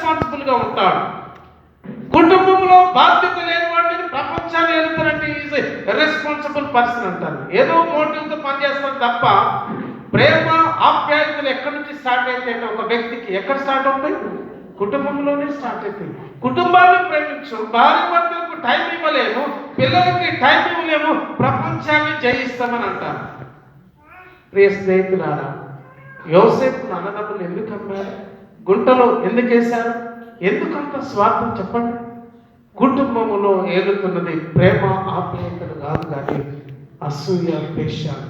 ఇర్రెస్పాన్సిబుల్గా ఉంటాడు. కుటుంబంలో బాధ్యత లేని వాడిని ప్రపంచాన్ని వెళ్తారంటే ఈజ్ ఇర్రెస్పాన్సిబుల్ పర్సన్ అంటారు. ఏదో మోటివ్తో పనిచేస్తారు తప్ప ప్రేమ ఆప్యాయతలు ఎక్కడి నుంచి స్టార్ట్ అయితే ఒక వ్యక్తికి ఎక్కడ స్టార్ట్ అవుతాయి? కుటుంబంలోనే స్టార్ట్ అవుతాయి. కుటుంబాన్ని ప్రేమించు, భార్య భర్తలకు టైం ఇవ్వలేము, పిల్లలకి టైం ఇవ్వలేము, ప్రపంచాన్ని జయిస్తామని అంటారు. ప్రియ స్నేహితులారా, యోసేపు అన్నదమ్ములు ఎందుకు అమ్మారు? గుంటలో ఎందుకు వేశారు? ఎందుకంత స్వార్థం చెప్పండి? కుటుంబములో ఏలుతున్నది ప్రేమ ఆప్యాయతలు కాదు కానీ అసూయ, ద్వేషాలు.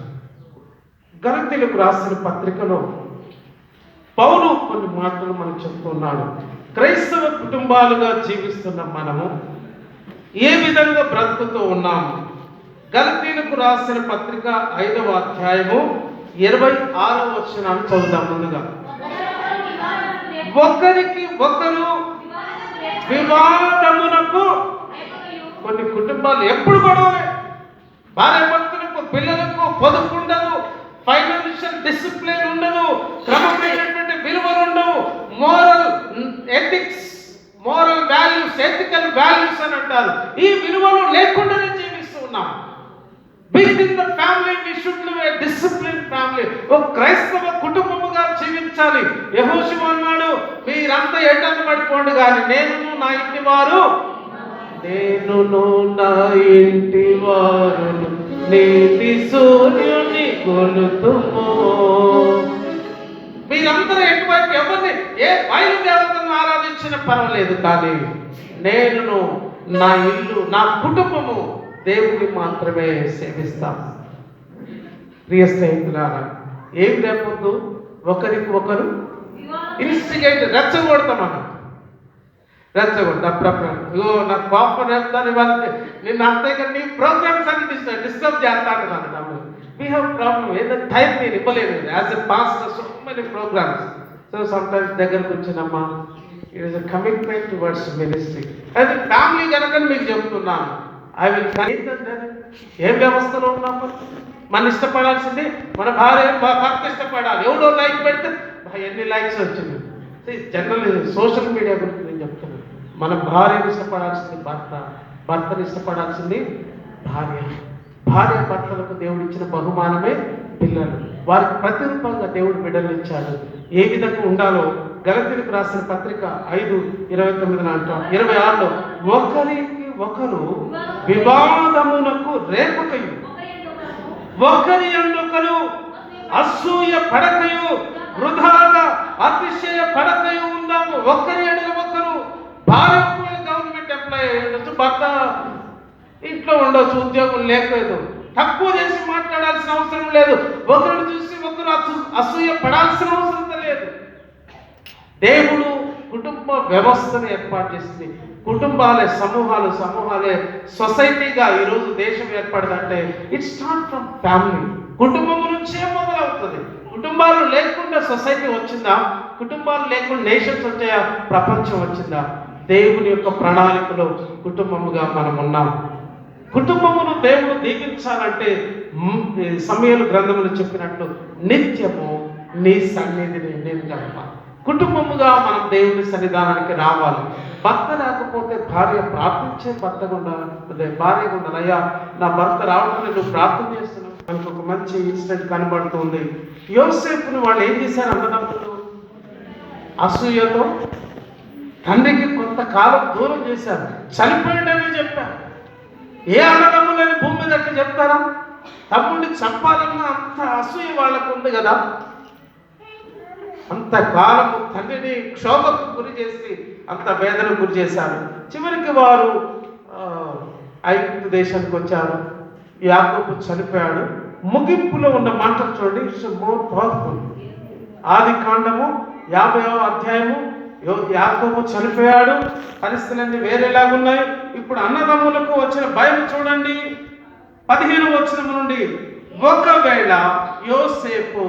గలతీయులకు రాసిన పత్రికలో పౌలు కొన్ని మాటలు మనకు చెప్తున్నాడు. క్రైస్తవ కుటుంబాలుగా జీవిస్తున్న మనము ఏ విధంగా బ్రతుకుతూ ఉన్నాము? గలతీయులకు రాసిన పత్రిక 5వ అధ్యాయము 26వ వచనాన్ని చదువుదాం. ముందుగా, ఒకరికి ఒకరు వివాదమునకు. కొన్ని కుటుంబాలు ఎప్పుడు గొడవలే, భార్య భర్తలకు, పిల్లలకు పొదుపు ఉండదు, ఫైనాన్షియల్ డిసిప్లిన్ ఉండదు, క్రమమైనటువంటి విలువలు ఉండవు, moral ethics, moral values, ethical values అని అంటారు. ఈ విలువలు లేకుండానే జీవిస్తూ ఉన్నాం. Within the family we should live a disciplined family. ఒక క్రైస్తవ కుటుంబముగా జీవించాలి. యెహోషువ అన్నాడు, మీరంతా ఎడ్డను పడిపోండి కానీ నేను నా ఇంటి వారు నీతి సూర్యుని కొలుతుము. మీరందరూ ఎటువైపు ఎవరిని ఏ బయలుదేవతను ఆరాధించిన పర్వాలేదు కానీ నేను, నా ఇల్లు, నా కుటుంబము దేవుని మాత్రమే సేవిస్తాం. ప్రియ స్నేహితులారా, ఏం లేకపోతే ఒకరికి ఒకరు ఇన్స్టిగేట్, రెచ్చగొడతామన్న, రెచ్చగొడతా. అప్పుడప్పుడు ఇగో నాకు కోపం రేపుతాను, ఇవాళ నిన్న అంతేగా నీ ప్రోగ్రామ్స్ అన్ని డిస్టర్బ్ చేస్తాను అన్నాడు. వీ హ్యావ్ ప్రాబ్లమ్, ఏదో టైం నేను ఇవ్వలేదు. As a pastor so many programmes. So sometimes దగ్గరకు వచ్చినమ్మా, it is a commitment towards ministry. అయితే ఫ్యామిలీ కనుక మీకు చెప్తున్నాను, ఐ విల్ ఏం వ్యవస్థలో ఉన్నాము? మనం ఇష్టపడాల్సింది మన భార్య భర్త ఇష్టపడాలి. ఎవడో లైక్ పెడితే ఎన్ని లైక్స్ వచ్చింది. జనరల్ సోషల్ మీడియా గురించి నేను చెప్తున్నాను. మన భార్యను ఇష్టపడాల్సింది భర్త, భర్తను ఇష్టపడాల్సింది భార్య. భార్య భర్తలకు దేవుడు ఇచ్చిన బహుమానమే పిల్లలు. వారికి ప్రతిరూపంగా దేవుడు బిడ్డలు ఇచ్చాడు. ఏ విధంగా ఉండాలో గలతీయులకు రాసిన పత్రిక 5:29 అంటాం. 26లో ఒకరికి ఒకరు వివాదమునకు రేపకయు, ఒకరి యందొకరు అసూయ పడకయు, వృధాగా అతిశయ పడకయు ఉందాము. ఒకరి ఎడల ఒకరు. భార్య గవర్నమెంట్ ఎంప్లాయీ ఉండొచ్చు, భర్త ఇంట్లో ఉండొచ్చు, ఉద్యోగం లేకపోదు, తక్కువ చేసి మాట్లాడాల్సిన అవసరం లేదు. ఒకరిని చూసి ఒకరు అసూయ పడాల్సిన అవసరం లేదు. దేవుడు కుటుంబ వ్యవస్థను ఏర్పాటు చేసింది. కుటుంబాలే సమూహాలు, సమూహాలే సొసైటీగా ఈరోజు దేశం ఏర్పడదంటే ఇట్ స్టార్ట్ ఫ్రమ్ ఫ్యామిలీ. కుటుంబం నుంచే మొదలవుతుంది. కుటుంబాలు లేకుండా సొసైటీ వచ్చిందా? కుటుంబాలు లేకుండా నేషన్స్ వచ్చాయా? ప్రపంచం వచ్చిందా? దేవుని యొక్క ప్రణాళికలో కుటుంబముగా మనం ఉన్నాం. కుటుంబమును దేవుడు దీవించాలంటే సమయలు గ్రంథములు చెప్పినట్లు నిత్యము నీ సన్నిధిని నేను గడపాలి. కుటుంబముగా మనం దేవుని సన్నిధానానికి రావాలి. భర్త లేకపోతే భార్య ప్రార్థించే భర్తగా ఉండాలి, భార్యగా ఉండాలి. అయ్యా, నా భర్త రావడానికి నువ్వు ప్రార్థన చేస్తున్నావు. మనకు ఒక మంచి ఇన్సిడెంట్ కనబడుతుంది. యోసేపుని వాళ్ళు ఏం చేశారు? అన్నదమ్ములు అసూయతో తండ్రికి కొంతకాలం దూరం చేశారు. చనిపోయాడని చెప్పారు. ఏ అన్నదమ్ములని భూమి మీద అట్లా చెప్తారా? తమ్ముడిని చంపాలన్నా అంత అసూయ వాళ్ళకు ఉంది కదా. అంతకాలము తండ్రిని క్షోభకు గురి చేసి అంత వేదనకు గురి చేశారు. చివరికి వారు ఐగుప్తు దేశానికి వచ్చారు. యాకోబు చనిపోయాడు. ముగింపులో ఉన్న మాటలు చూడండి, ఇట్స్ మోర్ పవర్ఫుల్. ఆదికాండము 50వ అధ్యాయము. యాకోబు చనిపోయాడు, పరిస్థితులన్నీ వేరేలాగున్నాయి. ఇప్పుడు అన్నదమ్ములకు వచ్చిన భయం చూడండి. 15వ వచనం నుండి, ఒకవేళ యోసేపు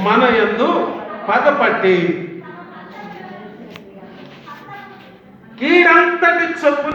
మన యందు పగపట్టి కీడంతటి చొప్పున